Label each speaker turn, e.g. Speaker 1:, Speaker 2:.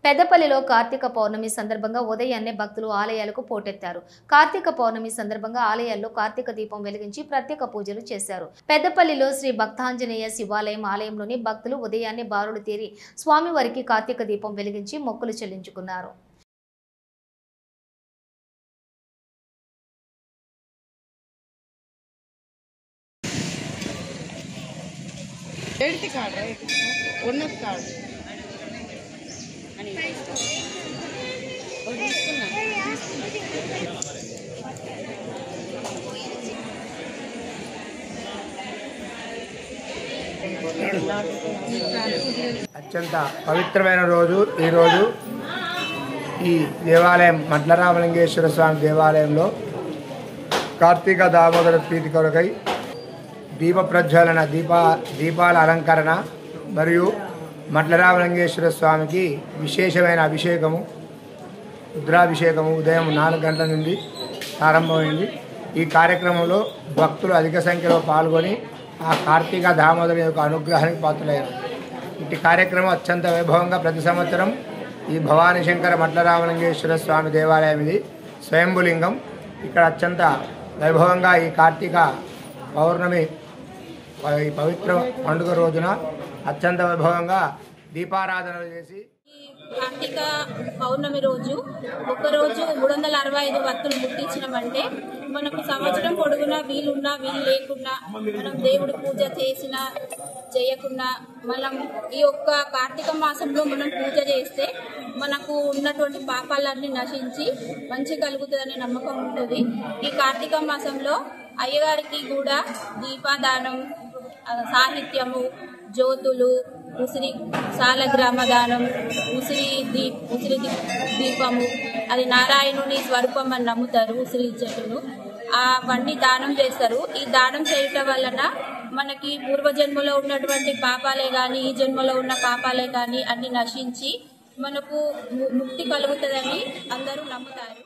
Speaker 1: పెద్దపల్లిలో కార్తీక పౌర్ణమి సందర్భంగా ఉదయాన్నే భక్తులు ఆలయాలకు పోటెత్తారు. కార్తీక పౌర్ణమి సందర్భంగా ఆలయాల్లో కార్తీక దీపం వెలిగించి ప్రత్యేక పూజలు చేశారు. పెద్దపల్లిలో శ్రీ భక్తాంజనేయ శివాలయం ఆలయంలోని భక్తులు ఉదయాన్నే బారులు తీరి స్వామివారికి కార్తీక దీపం వెలిగించి మొక్కులు చెల్లించుకున్నారు.
Speaker 2: అత్యంత పవిత్రమైన రోజు ఈ రోజు ఈ దేవాలయం మట్లరామలింగేశ్వర స్వామి దేవాలయంలో కార్తీక దామోదర ప్రీతి కొరకై దీప ప్రజ్వలన దీపాల అలంకరణ మరియు మట్లరామలింగేశ్వర స్వామికి విశేషమైన అభిషేకము రుద్రాభిషేకము ఉదయం 4 గంటల నుండి ప్రారంభమైంది. ఈ కార్యక్రమంలో భక్తులు అధిక సంఖ్యలో పాల్గొని ఆ కార్తీక దామోదరుని యొక్క అనుగ్రహానికి పాత్రలయ్యారు. ఇటు కార్యక్రమం అత్యంత వైభవంగా ప్రతి సంవత్సరం ఈ భవానీ శంకర మట్లరామలింగేశ్వర స్వామి దేవాలయం ఇది స్వయంభులింగం. ఇక్కడ అత్యంత వైభవంగా ఈ కార్తీక పౌర్ణమి ఈ పవిత్ర పండుగ రోజున అత్యంత వైభవంగా దీపారాధనలు చేసి
Speaker 3: కార్తీక పౌర్ణమి రోజు ఒకరోజు 365 వత్తులు ముట్టించినామంటే మనకు సంవత్సరం పొడుగునా వీలున్నా వీలు లేకున్నా మనం దేవుడి పూజ చేసినా చేయకున్నా మనం ఈ యొక్క కార్తీక మాసంలో మనం పూజ చేస్తే మనకు ఉన్నటువంటి పాపాలన్నీ నశించి మంచి కలుగుతుందనే నమ్మకం ఉంటుంది. ఈ కార్తీక మాసంలో అయ్యగారికి కూడా దీపదానం, సాహిత్యము, జ్యోతులు, ఉసిరి సాలగ్రామదానం, ఉసిరి దీపము, అది నారాయణుని స్వరూపం అని నమ్ముతారు. ఉసిరి చెట్టును అవన్నీ దానం చేస్తారు. ఈ దానం చేయటం వలన మనకి పూర్వజన్మలో ఉన్నటువంటి పాపాలే కానీ ఈ జన్మలో ఉన్న పాపాలే కానీ అన్ని నశించి మనకు ముక్తి కలుగుతుందని అందరూ నమ్ముతారు.